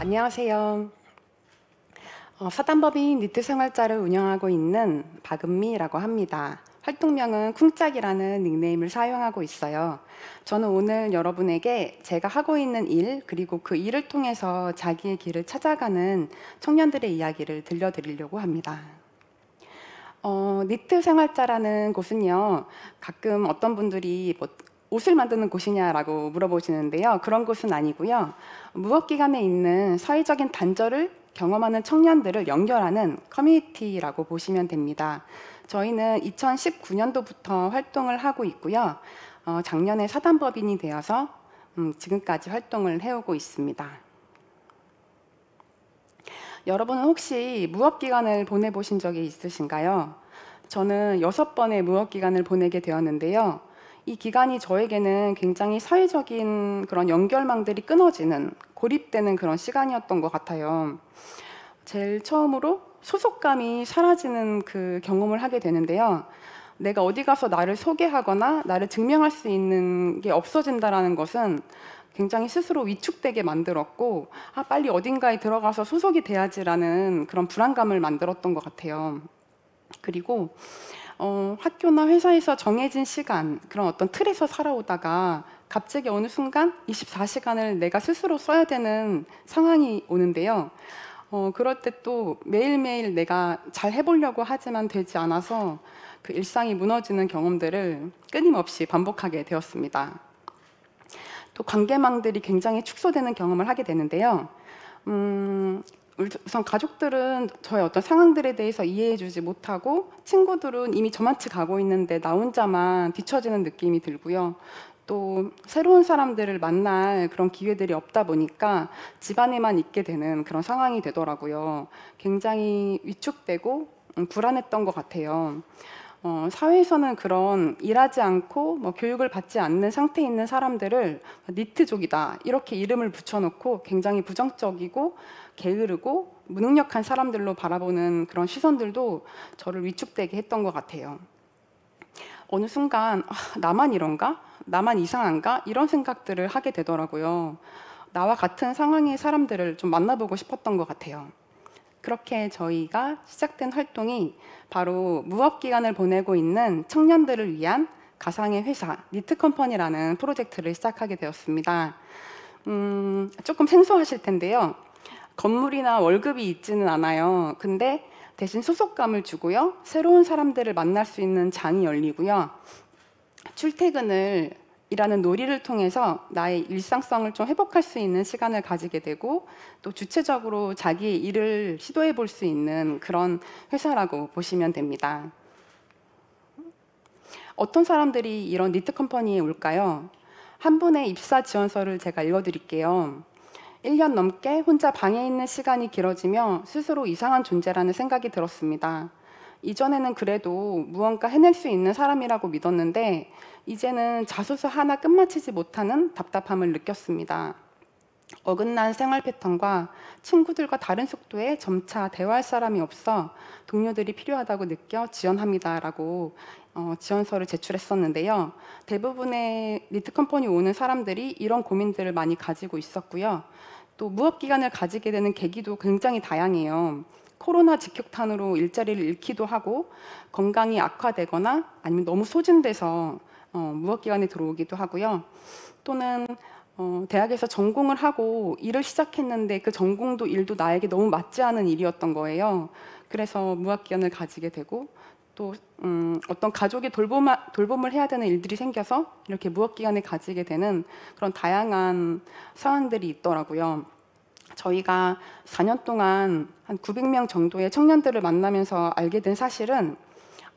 안녕하세요. 사단법인 니트생활자를 운영하고 있는 박은미라고 합니다. 활동명은 쿵짝이라는 닉네임을 사용하고 있어요. 저는 오늘 여러분에게 제가 하고 있는 일, 그리고 그 일을 통해서 자기의 길을 찾아가는 청년들의 이야기를 들려드리려고 합니다. 니트생활자라는 곳은요, 가끔 어떤 분들이 옷을 만드는 곳이냐라고 물어보시는데요. 그런 곳은 아니고요. 무업기관에 있는 사회적인 단절을 경험하는 청년들을 연결하는 커뮤니티라고 보시면 됩니다. 저희는 2019년도부터 활동을 하고 있고요. 작년에 사단법인이 되어서 지금까지 활동을 해오고 있습니다. 여러분은 혹시 무업기간을 보내보신 적이 있으신가요? 저는 6번의 무업기간을 보내게 되었는데요. 이 기간이 저에게는 굉장히 사회적인 그런 연결망들이 끊어지는, 고립되는 그런 시간이었던 것 같아요. 제일 처음으로 소속감이 사라지는 그 경험을 하게 되는데요. 내가 어디 가서 나를 소개하거나 나를 증명할 수 있는 게 없어진다는 것은 굉장히 스스로 위축되게 만들었고, 빨리 어딘가에 들어가서 소속이 돼야지라는 그런 불안감을 만들었던 것 같아요. 그리고 학교나 회사에서 정해진 시간, 그런 어떤 틀에서 살아오다가 갑자기 어느 순간 24시간을 내가 스스로 써야 되는 상황이 오는데요. 그럴 때 또 매일매일 내가 잘 해보려고 하지만 되지 않아서 그 일상이 무너지는 경험들을 끊임없이 반복하게 되었습니다. 또 관계망들이 굉장히 축소되는 경험을 하게 되는데요. 우선 가족들은 저의 어떤 상황들에 대해서 이해해주지 못하고, 친구들은 이미 저만치 가고 있는데 나 혼자만 뒤처지는 느낌이 들고요. 또 새로운 사람들을 만날 그런 기회들이 없다 보니까 집안에만 있게 되는 그런 상황이 되더라고요. 굉장히 위축되고 불안했던 것 같아요. 사회에서는 그런 일하지 않고 교육을 받지 않는 상태에 있는 사람들을 니트족이다 이렇게 이름을 붙여놓고 굉장히 부정적이고 게으르고 무능력한 사람들로 바라보는 그런 시선들도 저를 위축되게 했던 것 같아요. 어느 순간 나만 이런가? 나만 이상한가? 이런 생각들을 하게 되더라고요. 나와 같은 상황의 사람들을 좀 만나보고 싶었던 것 같아요. 그렇게 저희가 시작된 활동이 바로 무업기간을 보내고 있는 청년들을 위한 가상의 회사 니트컴퍼니라는 프로젝트를 시작하게 되었습니다. 조금 생소하실 텐데요. 건물이나 월급이 있지는 않아요. 근데 대신 소속감을 주고요. 새로운 사람들을 만날 수 있는 장이 열리고요. 출퇴근을 이라는 놀이를 통해서 나의 일상성을 좀 회복할 수 있는 시간을 가지게 되고, 또 주체적으로 자기의 일을 시도해 볼 수 있는 그런 회사라고 보시면 됩니다. 어떤 사람들이 이런 니트 컴퍼니에 올까요? 한 분의 입사 지원서를 제가 읽어드릴게요. 1년 넘게 혼자 방에 있는 시간이 길어지며 스스로 이상한 존재라는 생각이 들었습니다. 이전에는 그래도 무언가 해낼 수 있는 사람이라고 믿었는데 이제는 자소서 하나 끝마치지 못하는 답답함을 느꼈습니다. 어긋난 생활 패턴과 친구들과 다른 속도에 점차 대화할 사람이 없어 동료들이 필요하다고 느껴 지원합니다라고 지원서를 제출했었는데요. 대부분의 니트 컴퍼니 오는 사람들이 이런 고민들을 많이 가지고 있었고요. 또 무업 기간을 가지게 되는 계기도 굉장히 다양해요. 코로나 직격탄으로 일자리를 잃기도 하고, 건강이 악화되거나 아니면 너무 소진돼서 무업 기간에 들어오기도 하고요. 또는 대학에서 전공을 하고 일을 시작했는데 그 전공도 일도 나에게 너무 맞지 않은 일이었던 거예요. 그래서 무업 기간을 가지게 되고, 또 어떤 가족의 돌봄을 해야 되는 일들이 생겨서 이렇게 무업 기간을 가지게 되는 그런 다양한 상황들이 있더라고요. 저희가 4년 동안 한 900명 정도의 청년들을 만나면서 알게 된 사실은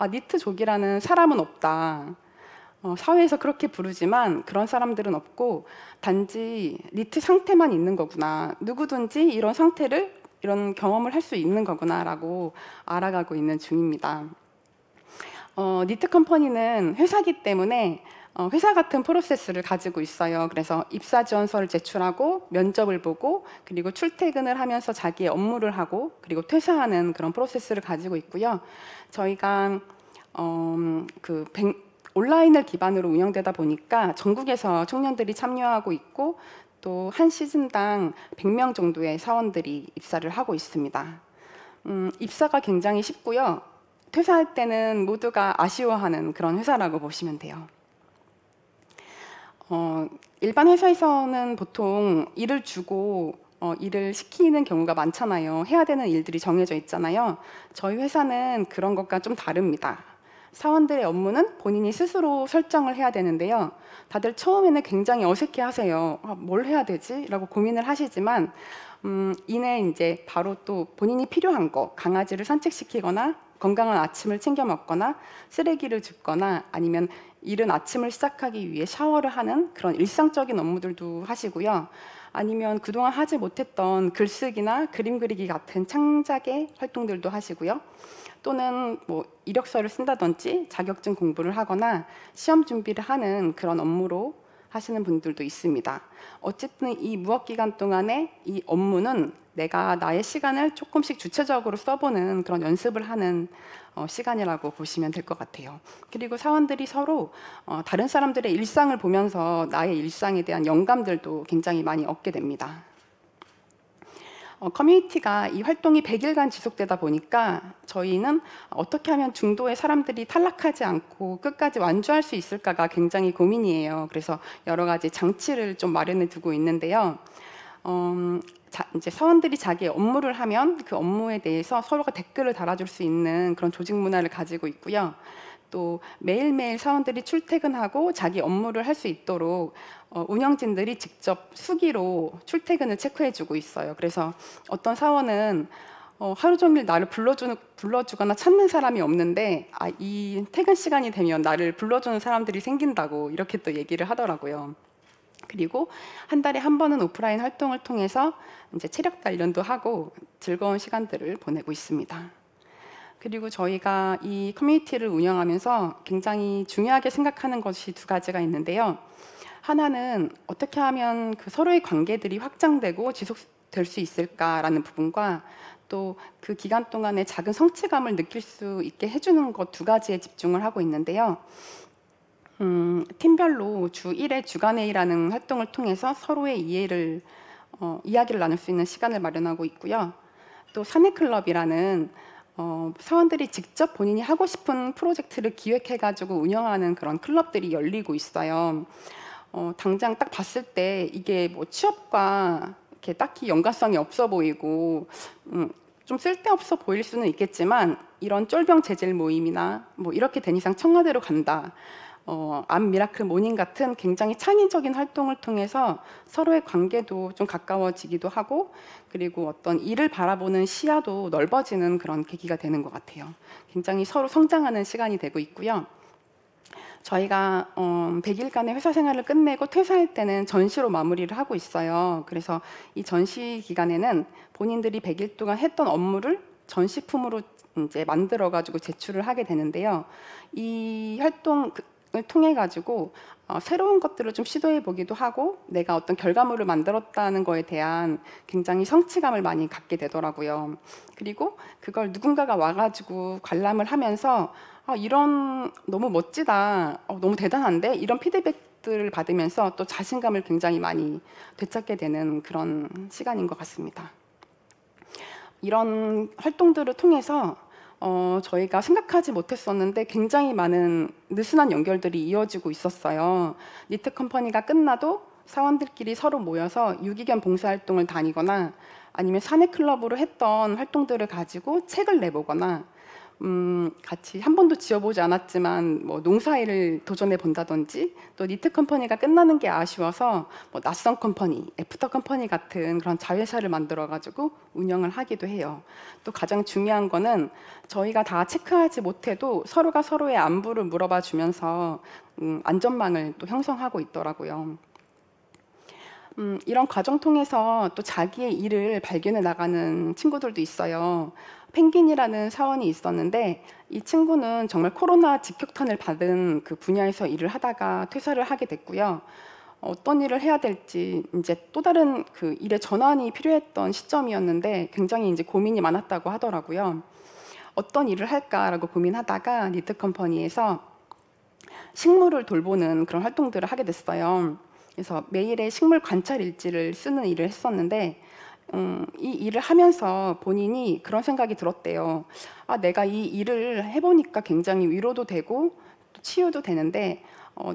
니트족이라는 사람은 없다. 사회에서 그렇게 부르지만 그런 사람들은 없고 단지 니트 상태만 있는 거구나. 누구든지 이런 상태를, 이런 경험을 할 수 있는 거구나라고 알아가고 있는 중입니다. 니트 컴퍼니는 회사기 때문에 회사 같은 프로세스를 가지고 있어요. 그래서 입사 지원서를 제출하고 면접을 보고, 그리고 출퇴근을 하면서 자기의 업무를 하고, 그리고 퇴사하는 그런 프로세스를 가지고 있고요. 저희가 온라인을 기반으로 운영되다 보니까 전국에서 청년들이 참여하고 있고, 또 한 시즌당 100명 정도의 사원들이 입사를 하고 있습니다. 입사가 굉장히 쉽고요. 퇴사할 때는 모두가 아쉬워하는 그런 회사라고 보시면 돼요. 일반 회사에서는 보통 일을 주고 일을 시키는 경우가 많잖아요. 해야 되는 일들이 정해져 있잖아요. 저희 회사는 그런 것과 좀 다릅니다. 사원들의 업무는 본인이 스스로 설정을 해야 되는데요. 다들 처음에는 굉장히 어색해 하세요. 뭘 해야 되지? 라고 고민을 하시지만 이내 이제 바로 또 본인이 필요한 거, 강아지를 산책시키거나 건강한 아침을 챙겨 먹거나 쓰레기를 줍거나 아니면 이른 아침을 시작하기 위해 샤워를 하는 그런 일상적인 업무들도 하시고요. 아니면 그동안 하지 못했던 글쓰기나 그림 그리기 같은 창작의 활동들도 하시고요. 또는 뭐 이력서를 쓴다든지 자격증 공부를 하거나 시험 준비를 하는 그런 업무로 하시는 분들도 있습니다. 어쨌든 이 무업 기간 동안에 이 업무는 내가 나의 시간을 조금씩 주체적으로 써보는 그런 연습을 하는 시간이라고 보시면 될 것 같아요. 그리고 사원들이 서로 다른 사람들의 일상을 보면서 나의 일상에 대한 영감들도 굉장히 많이 얻게 됩니다. 커뮤니티가 이 활동이 100일간 지속되다 보니까 저희는 어떻게 하면 중도의 사람들이 탈락하지 않고 끝까지 완주할 수 있을까가 굉장히 고민이에요. 그래서 여러 가지 장치를 좀 마련해 두고 있는데요. 이제 사원들이 자기 업무를 하면 그 업무에 대해서 서로가 댓글을 달아줄 수 있는 그런 조직 문화를 가지고 있고요. 또 매일매일 사원들이 출퇴근하고 자기 업무를 할 수 있도록 운영진들이 직접 수기로 출퇴근을 체크해주고 있어요. 그래서 어떤 사원은 하루 종일 나를 불러주거나 찾는 사람이 없는데 이 퇴근 시간이 되면 나를 불러주는 사람들이 생긴다고 이렇게 또 얘기를 하더라고요. 그리고 한 달에 한 번은 오프라인 활동을 통해서 이제 체력 단련도 하고 즐거운 시간들을 보내고 있습니다. 그리고 저희가 이 커뮤니티를 운영하면서 굉장히 중요하게 생각하는 것이 두 가지가 있는데요. 하나는 어떻게 하면 그 서로의 관계들이 확장되고 지속될 수 있을까라는 부분과 또 그 기간 동안에 작은 성취감을 느낄 수 있게 해주는 것 두 가지에 집중을 하고 있는데요. 팀별로 주 1회 주간회의라는 활동을 통해서 서로의 이야기를 나눌 수 있는 시간을 마련하고 있고요. 또 사내클럽이라는 사원들이 직접 본인이 하고 싶은 프로젝트를 기획해가지고 운영하는 그런 클럽들이 열리고 있어요. 당장 딱 봤을 때 이게 뭐 취업과 이렇게 딱히 연관성이 없어 보이고 좀 쓸데없어 보일 수는 있겠지만 이런 쫄병 재질 모임이나 뭐 이렇게 된 이상 청와대로 간다. 암 미라클 모닝 같은 굉장히 창의적인 활동을 통해서 서로의 관계도 좀 가까워지기도 하고 그리고 어떤 일을 바라보는 시야도 넓어지는 그런 계기가 되는 것 같아요. 굉장히 서로 성장하는 시간이 되고 있고요. 저희가 100일간의 회사 생활을 끝내고 퇴사할 때는 전시로 마무리를 하고 있어요. 그래서 이 전시 기간에는 본인들이 100일 동안 했던 업무를 전시품으로 이제 만들어 가지고 제출을 하게 되는데요. 이 활동을 통해 가지고 새로운 것들을 좀 시도해 보기도 하고 내가 어떤 결과물을 만들었다는 거에 대한 굉장히 성취감을 많이 갖게 되더라고요. 그리고 그걸 누군가가 와가지고 관람을 하면서 이런 너무 멋지다, 너무 대단한데 이런 피드백들을 받으면서 또 자신감을 굉장히 많이 되찾게 되는 그런 시간인 것 같습니다. 이런 활동들을 통해서 저희가 생각하지 못했었는데 굉장히 많은 느슨한 연결들이 이어지고 있었어요. 니트 컴퍼니가 끝나도 사원들끼리 서로 모여서 유기견 봉사활동을 다니거나 아니면 사내클럽으로 했던 활동들을 가지고 책을 내보거나 같이 한 번도 지어보지 않았지만 뭐 농사일을 도전해 본다든지 또 니트 컴퍼니가 끝나는 게 아쉬워서 뭐 낯선 컴퍼니, 애프터 컴퍼니 같은 그런 자회사를 만들어 가지고 운영을 하기도 해요. 또 가장 중요한 거는 저희가 다 체크하지 못해도 서로가 서로의 안부를 물어봐 주면서 안전망을 또 형성하고 있더라고요. 이런 과정 통해서 또 자기의 일을 발견해 나가는 친구들도 있어요. 펭귄이라는 사원이 있었는데 이 친구는 정말 코로나 직격탄을 받은 그 분야에서 일을 하다가 퇴사를 하게 됐고요. 어떤 일을 해야 될지 이제 또 다른 그 일의 전환이 필요했던 시점이었는데 굉장히 이제 고민이 많았다고 하더라고요. 어떤 일을 할까라고 고민하다가 니트 컴퍼니에서 식물을 돌보는 그런 활동들을 하게 됐어요. 그래서 매일의 식물 관찰 일지를 쓰는 일을 했었는데 이 일을 하면서 본인이 그런 생각이 들었대요. 아, 내가 이 일을 해보니까 굉장히 위로도 되고 또 치유도 되는데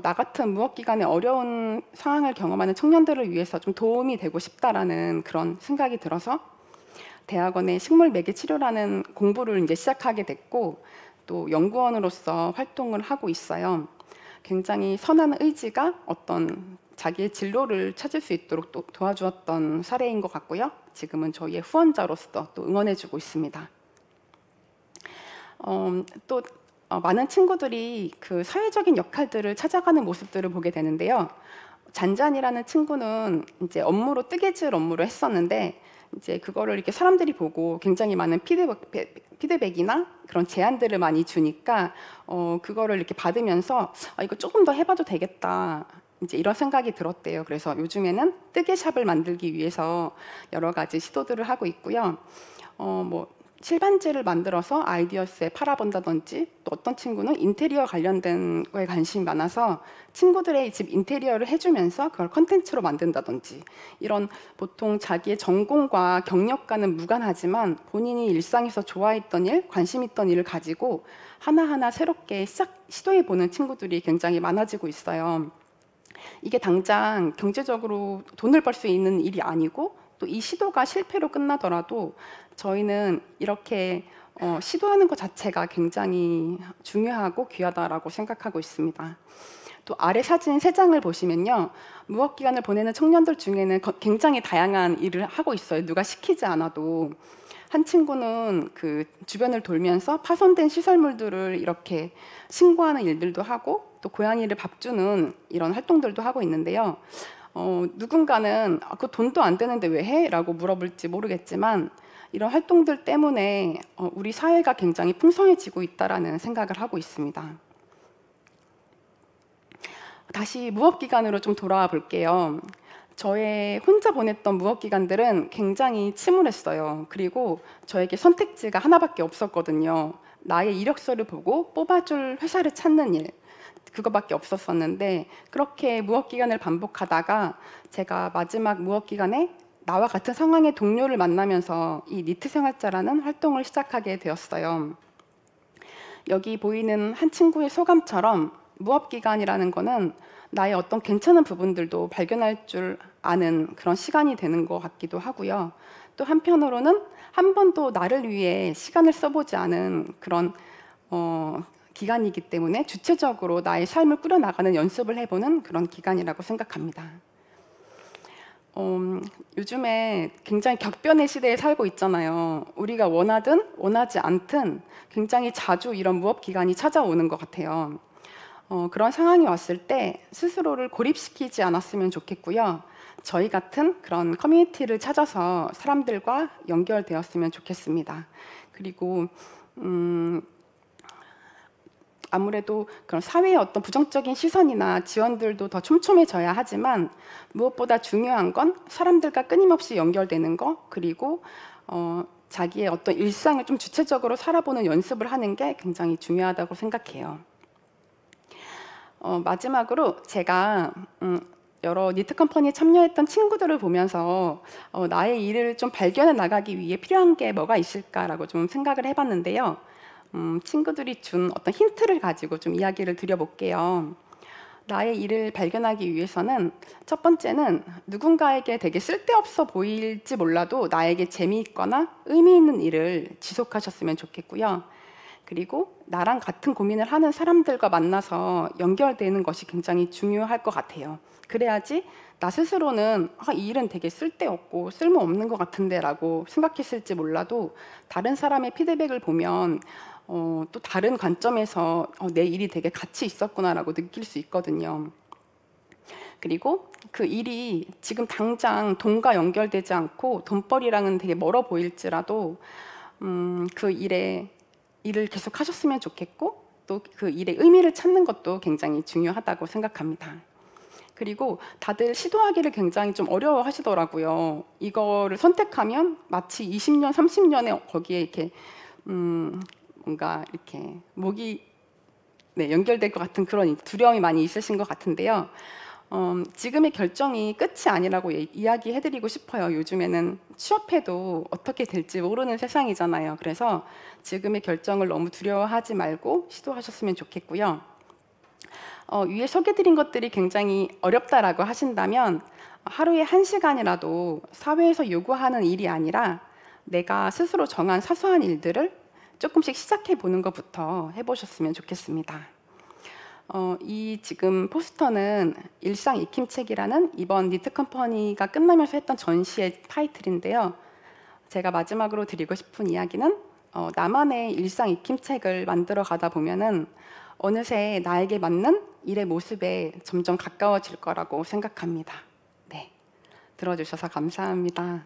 나 같은 무업기간에 어려운 상황을 경험하는 청년들을 위해서 좀 도움이 되고 싶다라는 그런 생각이 들어서 대학원의 식물 매개 치료라는 공부를 이제 시작하게 됐고 또 연구원으로서 활동을 하고 있어요. 굉장히 선한 의지가 어떤 자기의 진로를 찾을 수 있도록 또 도와주었던 사례인 것 같고요. 지금은 저희의 후원자로서 또 응원해주고 있습니다. 또 많은 친구들이 그 사회적인 역할들을 찾아가는 모습들을 보게 되는데요. 잔잔이라는 친구는 이제 업무로 뜨개질 업무를 했었는데 이제 그거를 이렇게 사람들이 보고 굉장히 많은 피드백이나 그런 제안들을 많이 주니까 그거를 이렇게 받으면서 이거 조금 더 해봐도 되겠다. 이제 이런 생각이 들었대요. 그래서 요즘에는 뜨개샵을 만들기 위해서 여러 가지 시도들을 하고 있고요. 뭐 실반지를 만들어서 아이디어스에 팔아본다든지 또 어떤 친구는 인테리어 관련된 거에 관심이 많아서 친구들의 집 인테리어를 해주면서 그걸 컨텐츠로 만든다든지 이런 보통 자기의 전공과 경력과는 무관하지만 본인이 일상에서 좋아했던 일, 관심 있던 일을 가지고 하나하나 새롭게 시도해보는 친구들이 굉장히 많아지고 있어요. 이게 당장 경제적으로 돈을 벌 수 있는 일이 아니고 또 이 시도가 실패로 끝나더라도 저희는 이렇게 시도하는 것 자체가 굉장히 중요하고 귀하다라고 생각하고 있습니다. 또 아래 사진 3장을 보시면요. 무업기간을 보내는 청년들 중에는 굉장히 다양한 일을 하고 있어요. 누가 시키지 않아도. 한 친구는 그 주변을 돌면서 파손된 시설물들을 이렇게 신고하는 일들도 하고 또 고양이를 밥 주는 이런 활동들도 하고 있는데요. 누군가는 그 돈도 안 되는데 왜 해? 라고 물어볼지 모르겠지만 이런 활동들 때문에 우리 사회가 굉장히 풍성해지고 있다라는 생각을 하고 있습니다. 다시 무업기간으로 좀 돌아와 볼게요. 저의 혼자 보냈던 무업기간들은 굉장히 침울했어요. 그리고 저에게 선택지가 하나밖에 없었거든요. 나의 이력서를 보고 뽑아줄 회사를 찾는 일. 그거밖에 없었었는데 그렇게 무업기간을 반복하다가 제가 마지막 무업기간에 나와 같은 상황의 동료를 만나면서 이 니트 생활자라는 활동을 시작하게 되었어요. 여기 보이는 한 친구의 소감처럼 무업기간이라는 거는 나의 어떤 괜찮은 부분들도 발견할 줄 아는 그런 시간이 되는 것 같기도 하고요. 또 한편으로는 한 번도 나를 위해 시간을 써보지 않은 그런 기간이기 때문에 주체적으로 나의 삶을 꾸려나가는 연습을 해보는 그런 기간이라고 생각합니다. 요즘에 굉장히 격변의 시대에 살고 있잖아요. 우리가 원하든 원하지 않든 굉장히 자주 이런 무업기간이 찾아오는 것 같아요. 그런 상황이 왔을 때 스스로를 고립시키지 않았으면 좋겠고요. 저희 같은 그런 커뮤니티를 찾아서 사람들과 연결되었으면 좋겠습니다. 그리고 아무래도 그런 사회의 어떤 부정적인 시선이나 지원들도 더 촘촘해져야 하지만 무엇보다 중요한 건 사람들과 끊임없이 연결되는 거 그리고 자기의 어떤 일상을 좀 주체적으로 살아보는 연습을 하는 게 굉장히 중요하다고 생각해요. 마지막으로 제가 여러 니트 컴퍼니에 참여했던 친구들을 보면서 나의 일을 좀 발견해 나가기 위해 필요한 게 뭐가 있을까라고 좀 생각을 해봤는데요. 친구들이 준 어떤 힌트를 가지고 좀 이야기를 드려볼게요. 나의 일을 발견하기 위해서는 첫 번째는 누군가에게 되게 쓸데없어 보일지 몰라도 나에게 재미있거나 의미 있는 일을 지속하셨으면 좋겠고요. 그리고 나랑 같은 고민을 하는 사람들과 만나서 연결되는 것이 굉장히 중요할 것 같아요. 그래야지 나 스스로는 이 일은 되게 쓸데없고 쓸모없는 것 같은데 라고 생각했을지 몰라도 다른 사람의 피드백을 보면 또 다른 관점에서 내 일이 되게 가치 있었구나라고 느낄 수 있거든요. 그리고 그 일이 지금 당장 돈과 연결되지 않고 돈벌이랑은 되게 멀어 보일지라도 그 일을 계속 하셨으면 좋겠고 또 그 일의 의미를 찾는 것도 굉장히 중요하다고 생각합니다. 그리고 다들 시도하기를 굉장히 좀 어려워 하시더라고요. 이거를 선택하면 마치 20년, 30년에 거기에 이렇게 뭔가 이렇게 목이 연결될 것 같은 그런 두려움이 많이 있으신 것 같은데요. 지금의 결정이 끝이 아니라고 이야기해드리고 싶어요. 요즘에는 취업해도 어떻게 될지 모르는 세상이잖아요. 그래서 지금의 결정을 너무 두려워하지 말고 시도하셨으면 좋겠고요. 위에 소개드린 것들이 굉장히 어렵다라고 하신다면 하루에 1시간이라도 사회에서 요구하는 일이 아니라 내가 스스로 정한 사소한 일들을 조금씩 시작해 보는 것부터 해보셨으면 좋겠습니다. 이 지금 포스터는 일상 익힘책이라는 이번 니트 컴퍼니가 끝나면서 했던 전시의 타이틀인데요. 제가 마지막으로 드리고 싶은 이야기는 나만의 일상 익힘책을 만들어 가다 보면은 어느새 나에게 맞는 일의 모습에 점점 가까워질 거라고 생각합니다. 네, 들어주셔서 감사합니다.